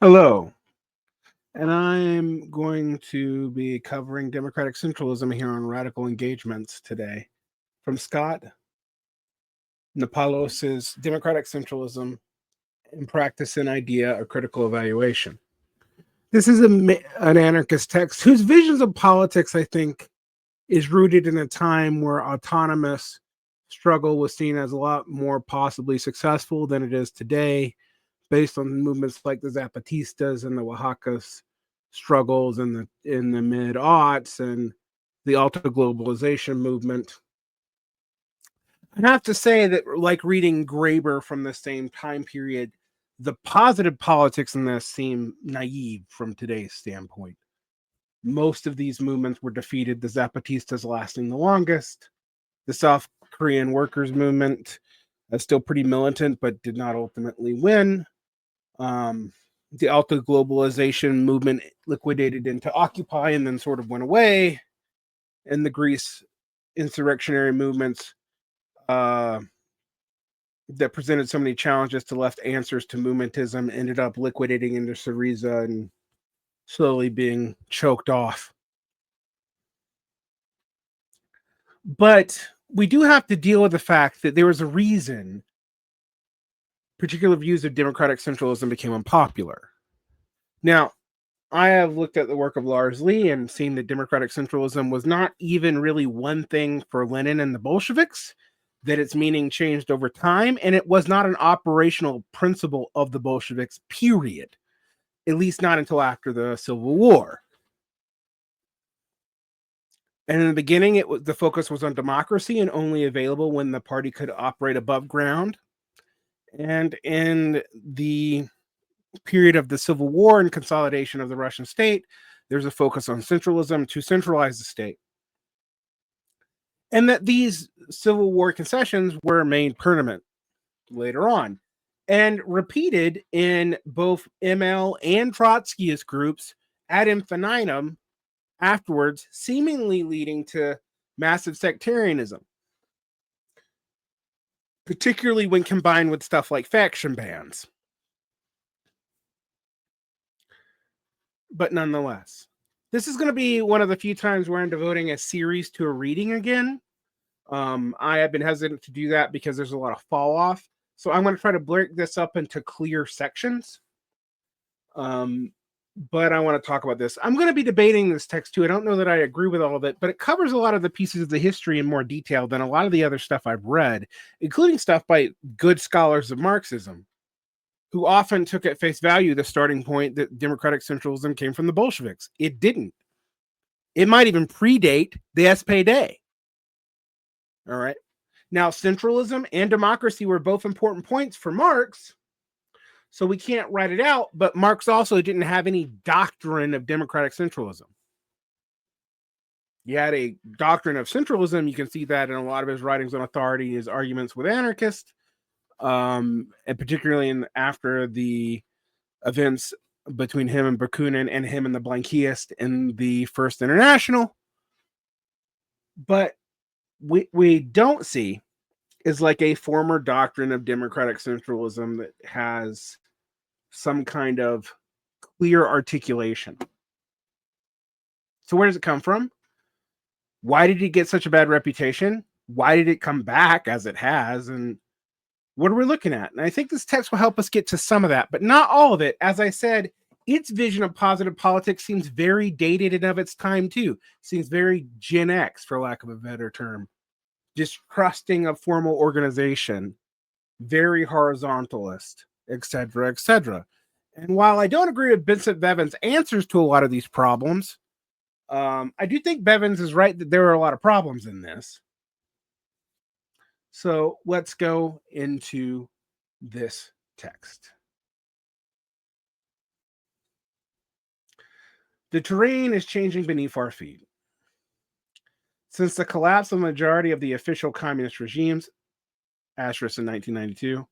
Hello, and I'm going to be covering democratic centralism here on Radical Engagements today from Scott Nappalos' Democratic Centralism in Practice and Idea, a Critical Evaluation. This is an anarchist text whose visions of politics, I think, is rooted in a time where autonomous struggle was seen as a lot more possibly successful than it is today, based on movements like the Zapatistas and the Oaxacas struggles in the mid aughts and the alta globalization movement. I have to say that, like reading Graeber from the same time period, the positive politics in this seem naive from today's standpoint. Most of these movements were defeated, the Zapatistas lasting the longest. The South Korean workers' movement is still pretty militant, but did not ultimately win. The alta globalization movement liquidated into Occupy and then sort of went away. And the Greece insurrectionary movements that presented so many challenges to left answers to movementism ended up liquidating into Syriza and slowly being choked off. But we do have to deal with the fact that there was a reason particular views of democratic centralism became unpopular. Now, I have looked at the work of Lars Lee and seen that democratic centralism was not even really one thing for Lenin and the Bolsheviks, that its meaning changed over time, and it was not an operational principle of the Bolsheviks, period. At least not until after the Civil War. And in the beginning, the focus was on democracy and only available when the party could operate above ground. And in the period of the Civil War and consolidation of the Russian state, there's a focus on centralism to centralize the state. And that these Civil War concessions were made permanent later on and repeated in both ML and Trotskyist groups ad infinitum afterwards, seemingly leading to massive sectarianism, particularly when combined with stuff like faction bans. But nonetheless, this is going to be one of the few times where I'm devoting a series to a reading again. I have been hesitant to do that because there's a lot of fall off. So I'm going to try to break this up into clear sections. But I want to talk about this. I'm going to be debating this text too. I don't know that I agree with all of it, but it covers a lot of the pieces of the history in more detail than a lot of the other stuff I've read, including stuff by good scholars of Marxism, who often took at face value the starting point that democratic centralism came from the Bolsheviks. It didn't. It might even predate the SPD. All right. Now, centralism and democracy were both important points for Marx, so we can't write it out, but Marx also didn't have any doctrine of democratic centralism. He had a doctrine of centralism. You can see that in a lot of his writings on authority, his arguments with anarchists, and particularly after the events between him and Bakunin and him and the Blanquists in the First International. But we don't see is like a former doctrine of democratic centralism that has some kind of clear articulation. So where does it come from? Why did it get such a bad reputation? Why did it come back as it has? And what are we looking at? And I think this text will help us get to some of that, but not all of it. As I said, its vision of positive politics seems very dated and of its time too. Seems very Gen X, for lack of a better term. Distrusting of formal organization, very horizontalist, etc., etc. And while I don't agree with Vincent Bevan's answers to a lot of these problems, I do think Bevins is right that there are a lot of problems in this. So let's go into this text. The terrain is changing beneath our feet. Since the collapse of the majority of the official communist regimes, asterisk in 1992,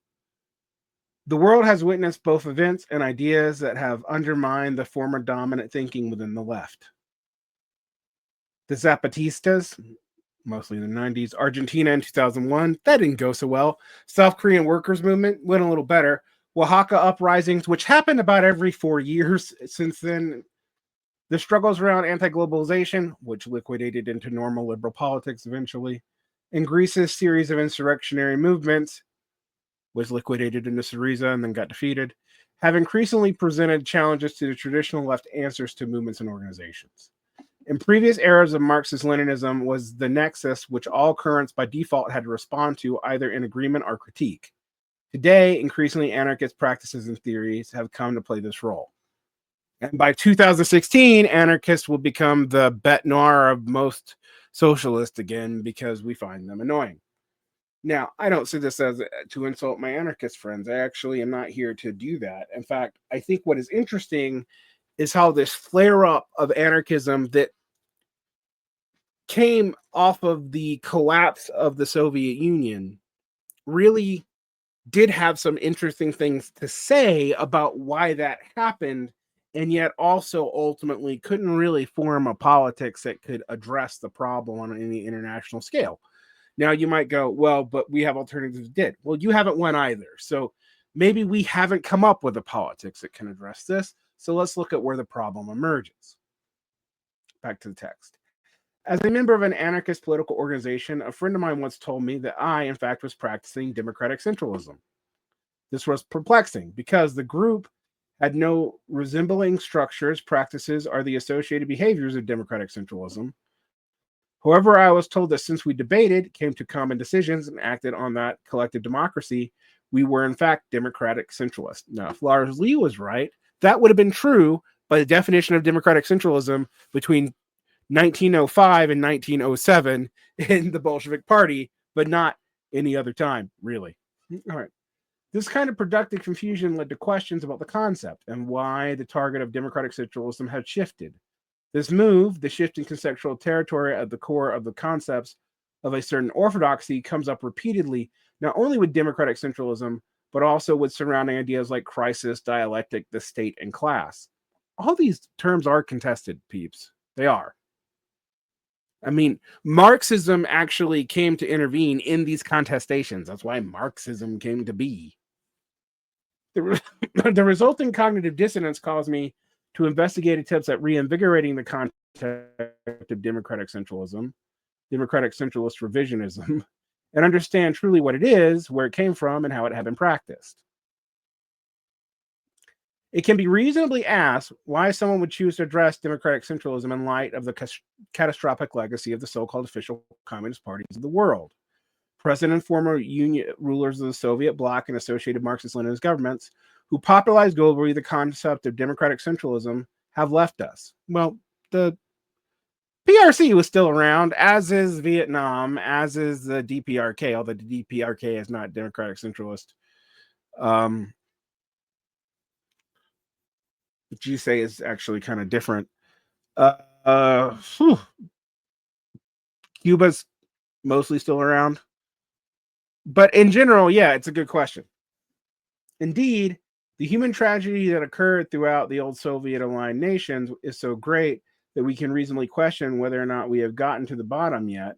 the world has witnessed both events and ideas that have undermined the former dominant thinking within the left. The Zapatistas, mostly in the 90s, Argentina in 2001, that didn't go so well. South Korean workers movement went a little better. Oaxaca uprisings, which happened about every 4 years since then, the struggles around anti-globalization, which liquidated into normal liberal politics eventually, and Greece's series of insurrectionary movements, was liquidated into Syriza and then got defeated, have increasingly presented challenges to the traditional left answers to movements and organizations. In previous eras of Marxist-Leninism was the nexus which all currents by default had to respond to either in agreement or critique. Today, increasingly anarchist practices and theories have come to play this role. And by 2016, anarchists will become the bête noire of most socialists again because we find them annoying. Now, I don't say this as to insult my anarchist friends. I actually am not here to do that. In fact, I think what is interesting is how this flare up of anarchism that came off of the collapse of the Soviet Union really did have some interesting things to say about why that happened, and yet also ultimately couldn't really form a politics that could address the problem on any international scale. Now you might go, well, but we have alternatives that did. Well, you haven't won either. So maybe we haven't come up with a politics that can address this. So let's look at where the problem emerges. Back to the text. As a member of an anarchist political organization, a friend of mine once told me that I, in fact, was practicing democratic centralism. This was perplexing because the group had no resembling structures, practices, or the associated behaviors of democratic centralism. However, I was told that since we debated, came to common decisions, and acted on that collective democracy, we were in fact democratic centralists. Now, if Lars Lee was right, that would have been true by the definition of democratic centralism between 1905 and 1907 in the Bolshevik Party, but not any other time, really. All right. This kind of productive confusion led to questions about the concept and why the target of democratic centralism had shifted. This move, the shift in conceptual territory at the core of the concepts of a certain orthodoxy, comes up repeatedly, not only with democratic centralism, but also with surrounding ideas like crisis, dialectic, the state, and class. All these terms are contested, peeps. They are. I mean, Marxism actually came to intervene in these contestations. That's why Marxism came to be. The resulting cognitive dissonance caused me to investigate attempts at reinvigorating the concept of democratic centralism, democratic centralist revisionism, and understand truly what it is, where it came from, and how it had been practiced. It can be reasonably asked why someone would choose to address democratic centralism in light of the catastrophic legacy of the so-called official communist parties of the world. Present and former union rulers of the Soviet bloc and associated Marxist-Leninist governments who popularized globally the concept of democratic centralism have left us. Well, the PRC was still around, as is Vietnam, as is the DPRK, although the DPRK is not democratic centralist. Which you say is actually kind of different. Cuba's mostly still around. But in general, yeah, it's a good question. Indeed, the human tragedy that occurred throughout the old Soviet-aligned nations is so great that we can reasonably question whether or not we have gotten to the bottom yet,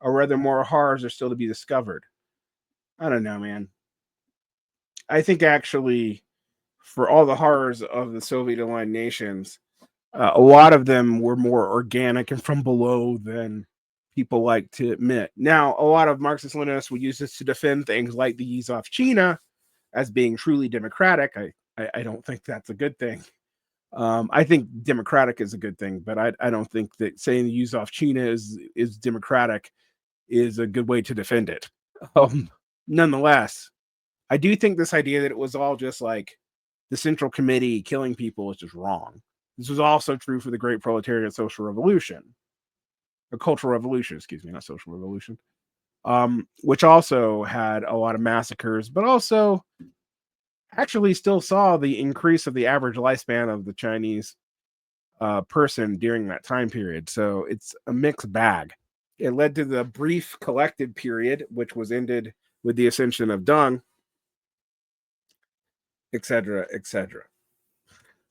or whether more horrors are still to be discovered. I don't know, man. I think actually, for all the horrors of the Soviet-aligned nations, a lot of them were more organic and from below than people like to admit. Now, a lot of Marxist-Leninists would use this to defend things like the ease off China as being truly democratic. I don't think that's a good thing. I think democratic is a good thing, but I don't think that saying the use off China is democratic is a good way to defend it. Nonetheless, I do think this idea that it was all just like the Central Committee killing people is just wrong. This was also true for the Great Proletariat Social Revolution, or Cultural Revolution, excuse me, not Social Revolution, which also had a lot of massacres, but also actually still saw the increase of the average lifespan of the Chinese person during that time period. So it's a mixed bag. It led to the brief collected period, which was ended with the ascension of Deng, etc., etc.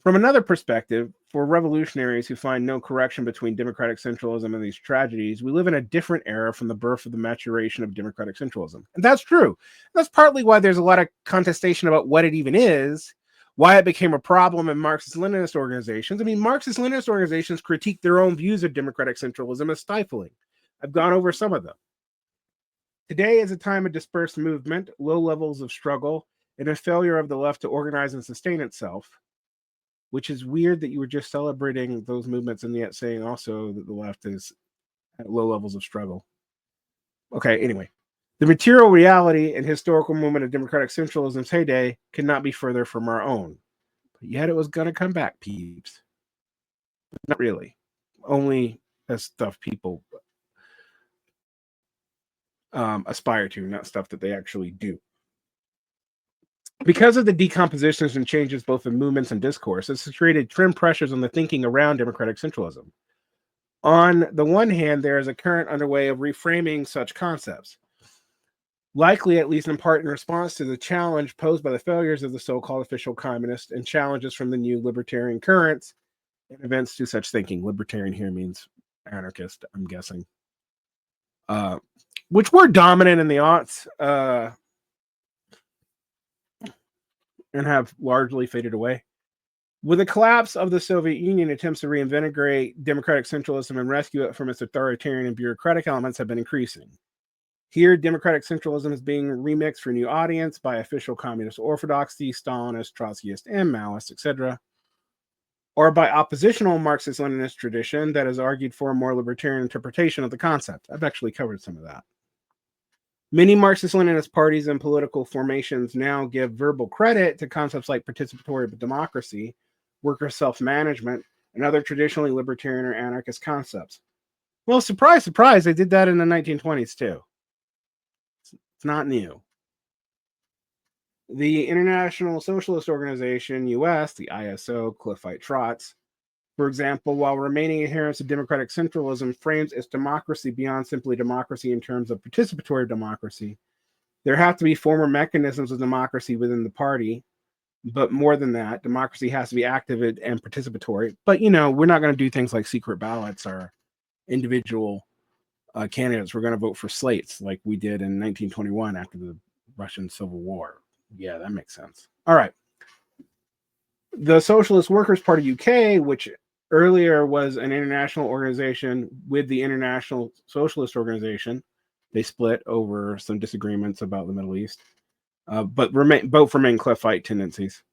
From another perspective, for revolutionaries who find no correction between democratic centralism and these tragedies, we live in a different era from the birth of the maturation of democratic centralism. And that's true. That's partly why there's a lot of contestation about what it even is, why it became a problem in Marxist-Leninist organizations. I mean, Marxist-Leninist organizations critique their own views of democratic centralism as stifling. I've gone over some of them. Today is a time of dispersed movement, low levels of struggle, and a failure of the left to organize and sustain itself, which is weird that you were just celebrating those movements and yet saying also that the left is at low levels of struggle. Okay, anyway. The material reality and historical moment of democratic centralism's heyday cannot be further from our own. But yet it was going to come back, peeps. But not really. Only as stuff people aspire to, not stuff that they actually do. Because of the decompositions and changes both in movements and discourse, this has created trim pressures on the thinking around democratic centralism. On the one hand, there is a current underway of reframing such concepts, likely at least in part in response to the challenge posed by the failures of the so-called official communists and challenges from the new libertarian currents and events to such thinking. Libertarian here means anarchist, I'm guessing, which were dominant in the aughts and have largely faded away. With the collapse of the Soviet Union, attempts to reinvigorate democratic centralism and rescue it from its authoritarian and bureaucratic elements have been increasing. Here, democratic centralism is being remixed for a new audience by official communist orthodoxy, Stalinist, Trotskyist, and Maoist, etc., or by oppositional Marxist-Leninist tradition that has argued for a more libertarian interpretation of the concept. I've actually covered some of that. Many Marxist-Leninist parties and political formations now give verbal credit to concepts like participatory democracy, worker self-management, and other traditionally libertarian or anarchist concepts. Well, surprise, surprise, they did that in the 1920s too. It's not new. The International Socialist Organization, US, the ISO, Cliffite-Trotz, for example, while remaining adherents to democratic centralism, frames its democracy beyond simply democracy in terms of participatory democracy. There have to be formal mechanisms of democracy within the party, but more than that, democracy has to be active and participatory. But, you know, we're not going to do things like secret ballots or individual candidates. We're going to vote for slates like we did in 1921 after the Russian Civil War. Yeah, that makes sense. All right. The Socialist Workers' Party UK, which earlier was an international organization with the International Socialist Organization, they split over some disagreements about the Middle East, but both remain Cliffite tendencies.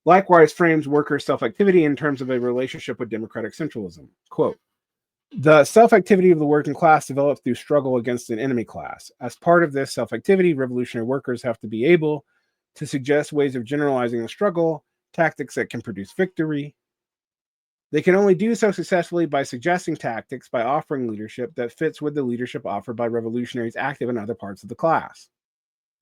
Likewise, frames workers' self-activity in terms of a relationship with democratic centralism. Quote, the self-activity of the working class develops through struggle against an enemy class. As part of this self-activity, revolutionary workers have to be able to suggest ways of generalizing the struggle, tactics that can produce victory. They can only do so successfully by suggesting tactics, by offering leadership that fits with the leadership offered by revolutionaries active in other parts of the class.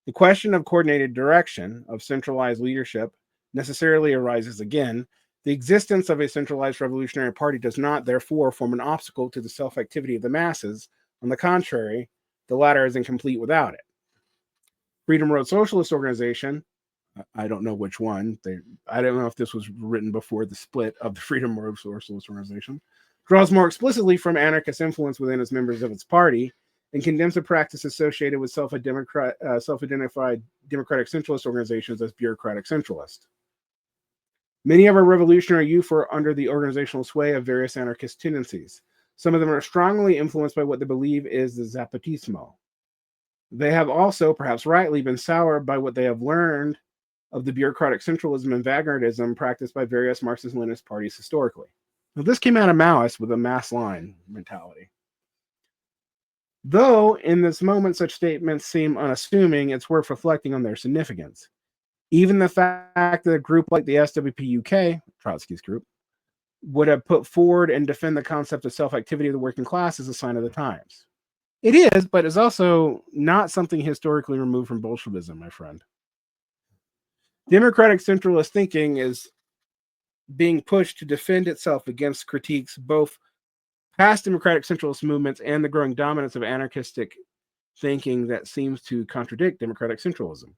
The question of coordinated direction, of centralized leadership, necessarily arises again. The existence of a centralized revolutionary party does not, therefore, form an obstacle to the self-activity of the masses. On the contrary, the latter is incomplete without it. Freedom Road Socialist Organization, I don't know which one. I don't know if this was written before the split of the Freedom Road Socialist Organization, draws more explicitly from anarchist influence within its members of its party and condemns the practice associated with self-identified democratic centralist organizations as bureaucratic centralist. Many of our revolutionary youth are under the organizational sway of various anarchist tendencies. Some of them are strongly influenced by what they believe is the Zapatismo. They have also, perhaps rightly, been soured by what they have learned of the bureaucratic centralism and vanguardism practiced by various Marxist-Leninist parties historically. Now, this came out of Maoists with a mass line mentality. Though, in this moment, such statements seem unassuming, it's worth reflecting on their significance. Even the fact that a group like the SWP UK, Trotsky's group, would have put forward and defend the concept of self-activity of the working class is a sign of the times. It is, but it's also not something historically removed from Bolshevism, my friend. Democratic centralist thinking is being pushed to defend itself against critiques both past democratic centralist movements and the growing dominance of anarchistic thinking that seems to contradict democratic centralism.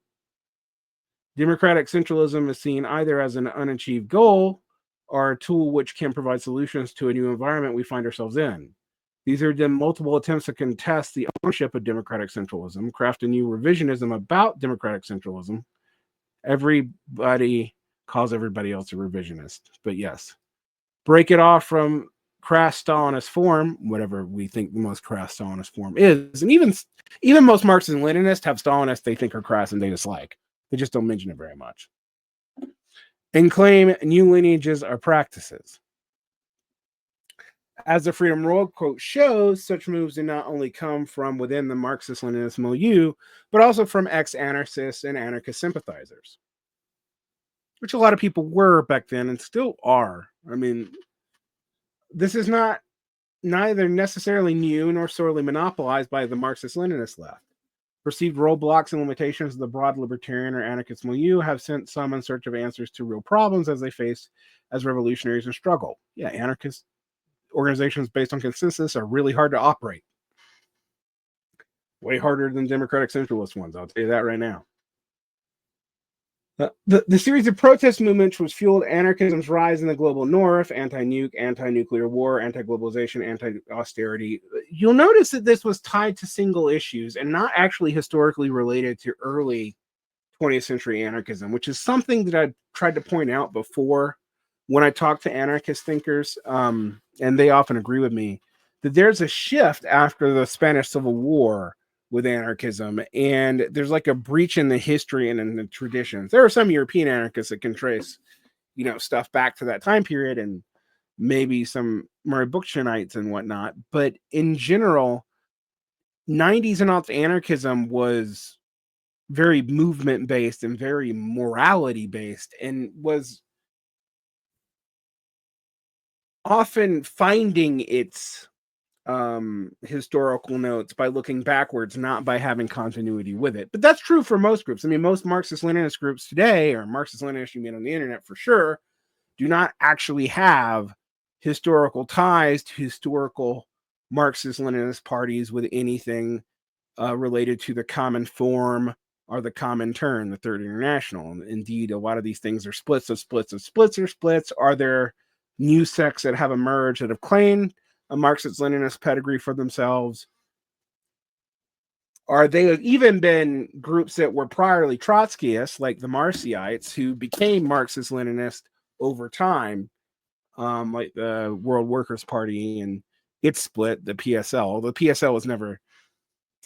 Democratic centralism is seen either as an unachieved goal are a tool which can provide solutions to a new environment we find ourselves in. These are the multiple attempts to contest the ownership of democratic centralism, craft a new revisionism about democratic centralism. Everybody calls everybody else a revisionist, but yes, break it off from crass Stalinist form, whatever we think the most crass Stalinist form is. And even most Marxists and Leninists have Stalinists they think are crass and they dislike. They just don't mention it very much. And claim new lineages or practices. As the Freedom Road quote shows, such moves do not only come from within the Marxist-Leninist milieu, but also from ex-anarchists and anarchist sympathizers, which a lot of people were back then and still are. I mean, this is neither necessarily new nor sorely monopolized by the Marxist-Leninist left. Perceived roadblocks and limitations of the broad libertarian or anarchist milieu have sent some in search of answers to real problems as they face as revolutionaries and struggle. Yeah, anarchist organizations based on consensus are really hard to operate. Way harder than democratic centralist ones, I'll tell you that right now. The series of protest movements was fueled anarchism's rise in the global north: anti-nuke, anti-nuclear war, anti-globalization, anti-austerity. You'll notice that this was tied to single issues and not actually historically related to early 20th century anarchism, which is something that I tried to point out before when I talk to anarchist thinkers, and they often agree with me, that there's a shift after the Spanish Civil War with anarchism, and there's like a breach in the history and in the traditions. There are some European anarchists that can trace, stuff back to that time period, and maybe some Murray Bookchinnites and whatnot. But in general, 90s and aughts anarchism was very movement based and very morality based, and was often finding its historical notes by looking backwards, not by having continuity with it. But that's true for most groups. I mean, most Marxist-Leninist groups today, or Marxist-Leninists you meet on the internet for sure, do not actually have historical ties to historical Marxist-Leninist parties with anything related to the common form or the common turn, the Third International. Indeed, a lot of these things are splits of splits of splits or splits. Are there new sects that have emerged that have claimed a Marxist-Leninist pedigree for themselves? Or they have even been groups that were priorly Trotskyists, like the Marcyites, who became Marxist-Leninist over time, like the World Workers' Party and its split, the PSL. The PSL was never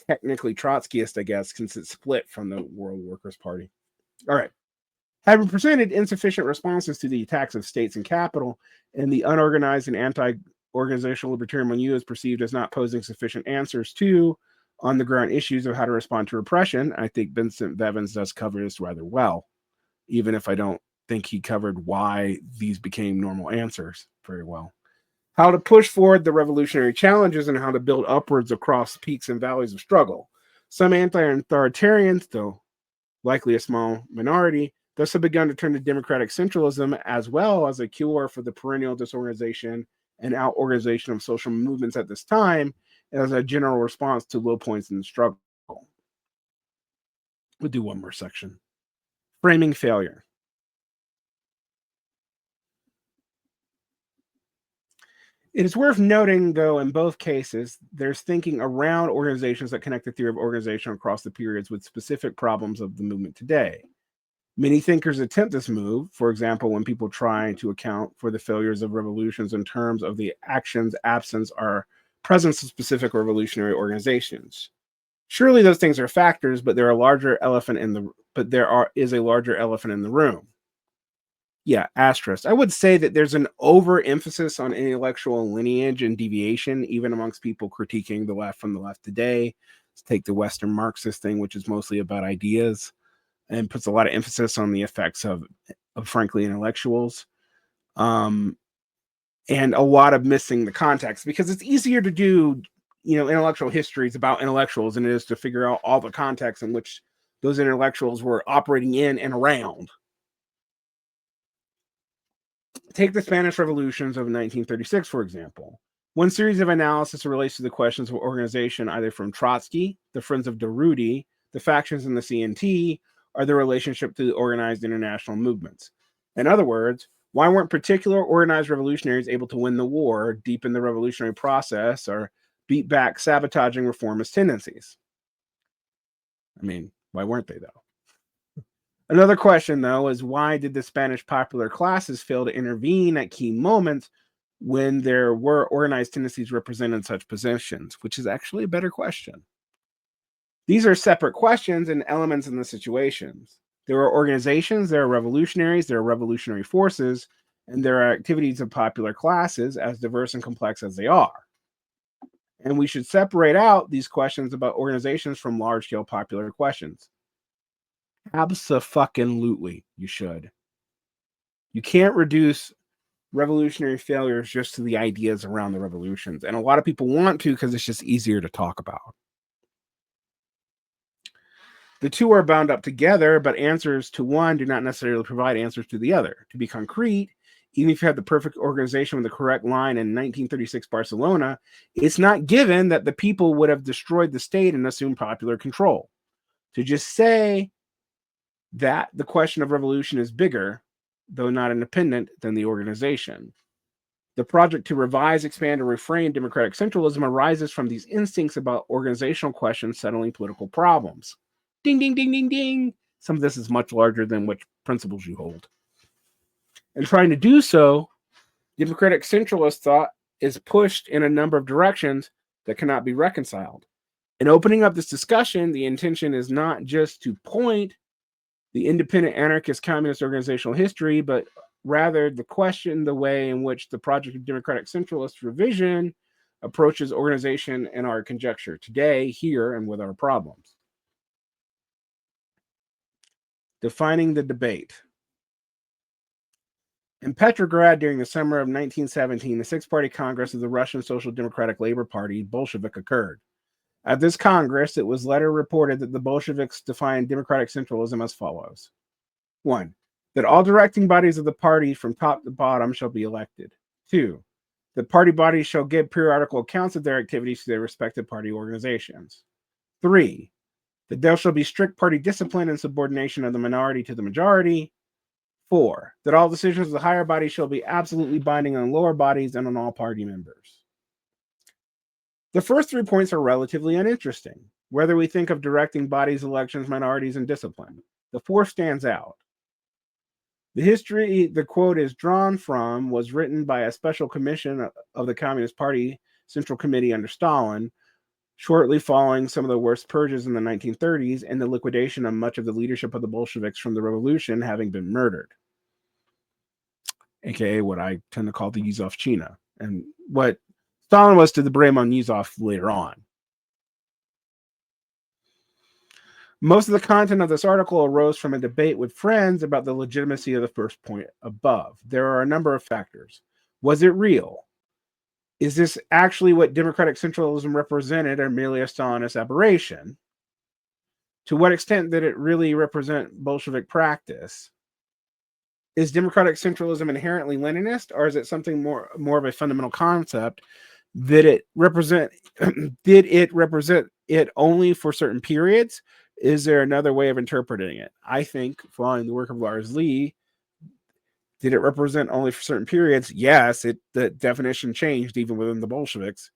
technically Trotskyist, I guess, since it split from the World Workers' Party. All right. Having presented insufficient responses to the attacks of states and capital, and the unorganized and anti-organizational libertarian milieu is perceived as not posing sufficient answers to on-the-ground issues of how to respond to repression, I think Vincent Bevins does cover this rather well, even if I don't think he covered why these became normal answers very well. How to push forward the revolutionary challenges and how to build upwards across peaks and valleys of struggle. Some anti-authoritarians, though likely a small minority, thus have begun to turn to democratic centralism as well as a cure for the perennial disorganization and out-organization of social movements at this time as a general response to low points in the struggle. We'll do one more section. Framing failure. It is worth noting, though, in both cases, there's thinking around organizations that connect the theory of organization across the periods with specific problems of the movement today. Many thinkers attempt this move, for example, when people try to account for the failures of revolutions in terms of the actions, absence, or presence of specific revolutionary organizations. Surely those things are factors, but there is a larger elephant in the room. Yeah, asterisk. I would say that there's an overemphasis on intellectual lineage and deviation, even amongst people critiquing the left from the left today. Let's take the Western Marxist thing, which is mostly about ideas, and puts a lot of emphasis on the effects of frankly, intellectuals. And a lot of missing the context, because it's easier to do, intellectual histories about intellectuals than it is to figure out all the context in which those intellectuals were operating in and around. Take the Spanish revolutions of 1936, for example. One series of analysis relates to the questions of organization, either from Trotsky, the Friends of Derick, the factions in the CNT, or the relationship to the organized international movements. In other words, Why weren't particular organized revolutionaries able to win the war, deepen the revolutionary process, or beat back sabotaging reformist tendencies? I mean, why weren't they, though? Another question, though, is why did the Spanish popular classes fail to intervene at key moments when there were organized tendencies represented in such positions? Which is actually a better question. These are separate questions and elements in the situations. There are organizations, there are revolutionaries, there are revolutionary forces, and there are activities of popular classes, as diverse and complex as they are. And we should separate out these questions about organizations from large-scale popular questions. Abso-fucking-lutely, you should. You can't reduce revolutionary failures just to the ideas around the revolutions. And a lot of people want to because it's just easier to talk about. The two are bound up together, but answers to one do not necessarily provide answers to the other. To be concrete, even if you have the perfect organization with the correct line in 1936 Barcelona, it's not given that the people would have destroyed the state and assumed popular control. To just say that the question of revolution is bigger, though not independent, than the organization. The project to revise, expand, or reframe democratic centralism arises from these instincts about organizational questions settling political problems. Ding, ding, ding, ding, ding. Some of this is much larger than which principles you hold. And trying to do so, democratic centralist thought is pushed in a number of directions that cannot be reconciled. In opening up this discussion, the intention is not just to point the independent anarchist communist organizational history, but rather the question the way in which the project of democratic centralist revision approaches organization and our conjecture today, here, and with our problems. Defining the debate. In Petrograd during the summer of 1917, the six-party Congress of the Russian Social Democratic Labor Party, Bolshevik, occurred. At this Congress, it was later reported that the Bolsheviks defined democratic centralism as follows. 1. That all directing bodies of the party from top to bottom shall be elected. 2. That party bodies shall give periodical accounts of their activities to their respective party organizations. 3. That there shall be strict party discipline and subordination of the minority to the majority. 4. That all decisions of the higher body shall be absolutely binding on lower bodies and on all party members. The first 3 points are relatively uninteresting, whether we think of directing bodies, elections, minorities, and discipline. The fourth stands out. The history the quote is drawn from was written by a special commission of the Communist Party Central Committee under Stalin, shortly following some of the worst purges in the 1930s and the liquidation of much of the leadership of the Bolsheviks from the revolution having been murdered, aka what I tend to call the Yuzovchina, and what Stalin was to the Bremen Yuzov later on. Most of the content of this article arose from a debate with friends about the legitimacy of the first point above. There are a number of factors. Was it real? Is this actually what democratic centralism represented, or merely a Stalinist aberration? To what extent did it really represent Bolshevik practice? Is democratic centralism inherently Leninist, or is it something more of a fundamental concept? Did it represent it only for certain periods? Is there another way of interpreting it? I think, following the work of Lars Lee, did it represent only for certain periods? Yes, the definition changed even within the Bolsheviks.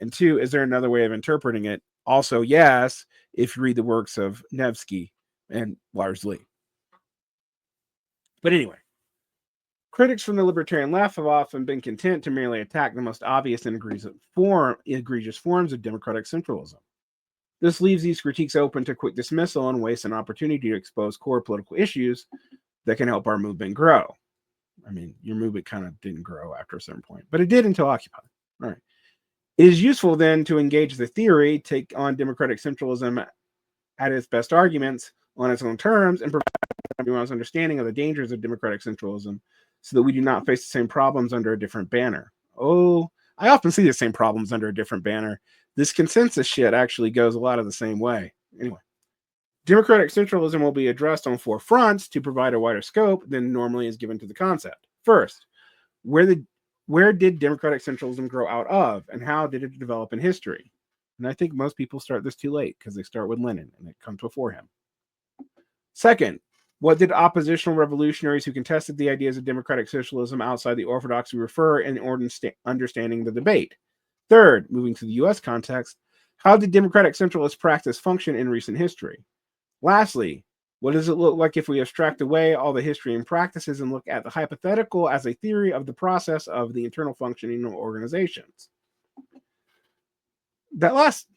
And 2, is there another way of interpreting it? Also, yes, if you read the works of Nevsky and Lars Lee. But anyway, critics from the libertarian left have often been content to merely attack the most obvious and egregious forms of democratic centralism. This leaves these critiques open to quick dismissal and wastes an opportunity to expose core political issues that can help our movement grow. I mean, your movement kind of didn't grow after a certain point, but it did until Occupy. All right. It is useful then to engage the theory, take on democratic centralism at its best arguments on its own terms, and provide everyone's understanding of the dangers of democratic centralism so that we do not face the same problems under a different banner. Oh, I often see the same problems under a different banner. This consensus shit actually goes a lot of the same way. Anyway, democratic centralism will be addressed on 4 fronts to provide a wider scope than normally is given to the concept. First, where did democratic centralism grow out of, and how did it develop in history? And I think most people start this too late because they start with Lenin and it comes before him. Second, What did oppositional revolutionaries who contested the ideas of democratic socialism outside the orthodoxy refer in understanding the debate? Third, moving to the US context, how did democratic centralist practice function in recent history? Lastly, what does it look like if we abstract away all the history and practices and look at the hypothetical as a theory of the process of the internal functioning of organizations? That last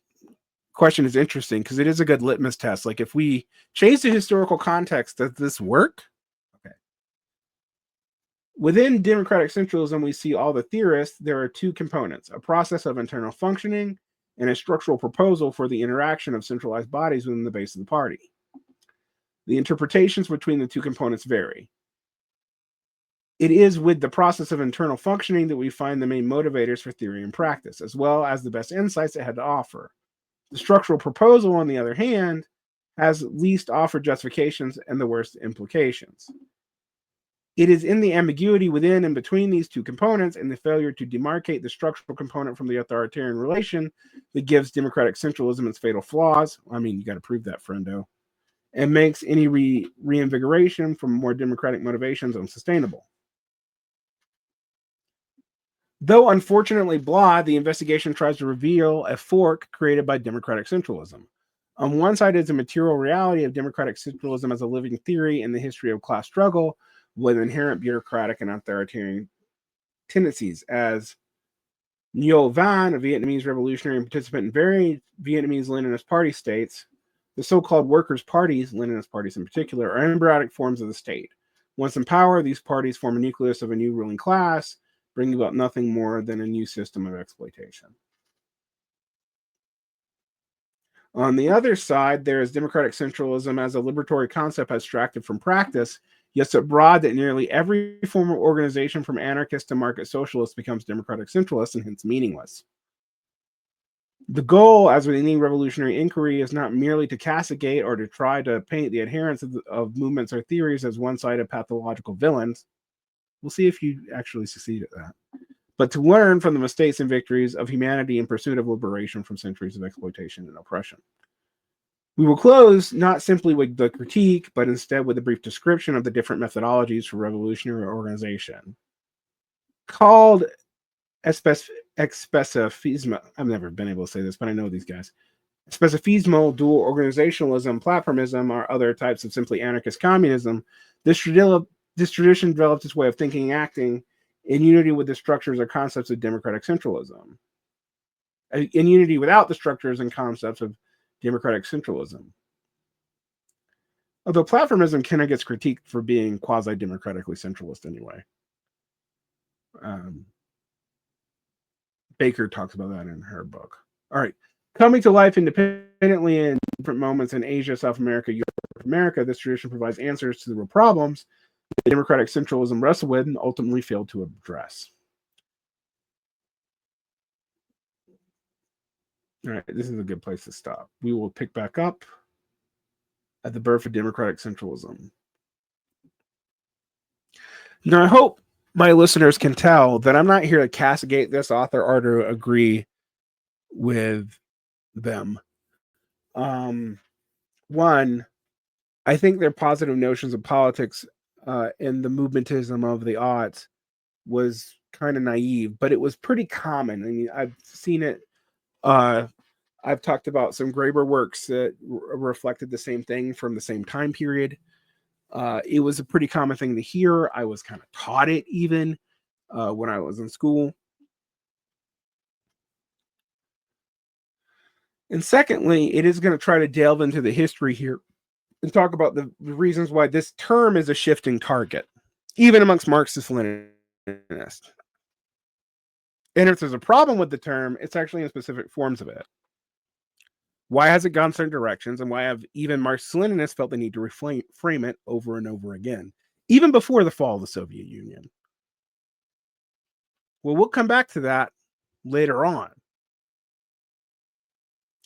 question is interesting because it is a good litmus test. Like, if we change the historical context, does this work? Okay. Within democratic centralism, we see all the theorists. There are two components: a process of internal functioning and a structural proposal for the interaction of centralized bodies within the base of the party. The interpretations between the two components vary. It is with the process of internal functioning that we find the main motivators for theory and practice, as well as the best insights it had to offer. The structural proposal, on the other hand, has least offered justifications and the worst implications. It is in the ambiguity within and between these two components and the failure to demarcate the structural component from the authoritarian relation that gives democratic centralism its fatal flaws. I mean, you got to prove that, friendo. And makes any reinvigoration from more democratic motivations unsustainable. Though unfortunately blah, the investigation tries to reveal a fork created by democratic centralism. On one side is the material reality of democratic centralism as a living theory in the history of class struggle with inherent bureaucratic and authoritarian tendencies. As Nho Van, a Vietnamese revolutionary and participant in various Vietnamese Leninist party states, the so-called workers' parties, Leninist parties in particular, are embryonic forms of the state. Once in power, these parties form a nucleus of a new ruling class, bringing about nothing more than a new system of exploitation. On the other side, there is democratic centralism as a liberatory concept abstracted from practice, yet so broad that nearly every form of organization from anarchist to market socialist becomes democratic centralist and hence meaningless. The goal, as with any revolutionary inquiry, is not merely to castigate or to try to paint the adherents of movements or theories as one-sided pathological villains. We'll see if you actually succeed at that. But to learn from the mistakes and victories of humanity in pursuit of liberation from centuries of exploitation and oppression. We will close not simply with the critique, but instead with a brief description of the different methodologies for revolutionary organization. Called Especifismo. I've never been able to say this, but I know these guys. Specifismo, dual organizationalism, platformism, or other types of simply anarchist communism. This tradition developed its way of thinking and acting in unity with the structures or concepts of democratic centralism. In unity without the structures and concepts of democratic centralism. Although platformism kind of gets critiqued for being quasi-democratically centralist anyway. Baker talks about that in her book. All right. Coming to life independently in different moments in Asia, South America, Europe, America, this tradition provides answers to the real problems that democratic centralism wrestled with and ultimately failed to address. All right, this is a good place to stop. We will pick back up at the birth of democratic centralism. Now, I hope my listeners can tell that I'm not here to castigate this author or to agree with them. One, I think their positive notions of politics and the movementism of the aughts was kind of naive, but it was pretty common. I mean, I've seen it. I've talked about some Graeber works that reflected the same thing from the same time period. It was a pretty common thing to hear. I was kind of taught it even when I was in school. And secondly, it is going to try to delve into the history here and talk about the reasons why this term is a shifting target, even amongst Marxist-Leninists. And if there's a problem with the term, it's actually in specific forms of it. Why has it gone certain directions, and why have even Marxist-Leninists felt the need to reframe it over and over again, even before the fall of the Soviet Union? Well, we'll come back to that later on.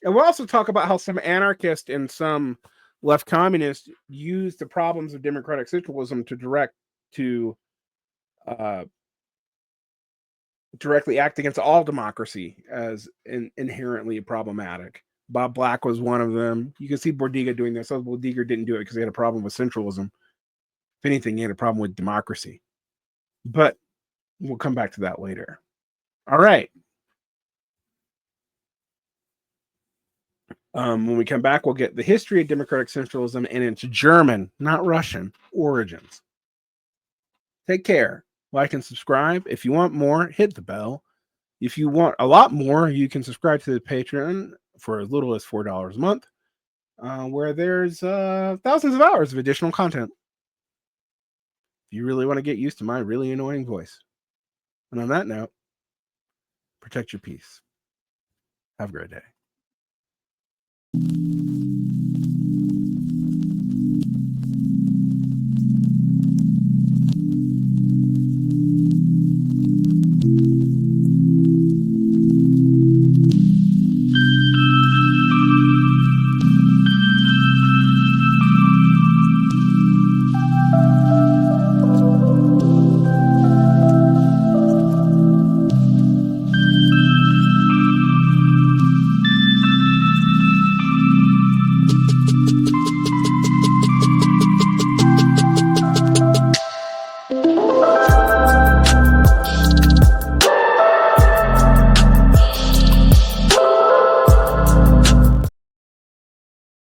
And we'll also talk about how some anarchists and some left communists use the problems of democratic centralism to directly act against all democracy as inherently problematic. Bob Black was one of them. You can see Bordiga doing this. So Bordiga didn't do it because he had a problem with centralism. If anything, he had a problem with democracy. But we'll come back to that later. All right. When we come back, we'll get the history of democratic centralism and its German, not Russian, origins. Take care. Like and subscribe. If you want more, hit the bell. If you want a lot more, you can subscribe to the Patreon for as little as $4 a month, where there's thousands of hours of additional content. If you really want to get used to my really annoying voice. And on that note, protect your peace. Have a great day.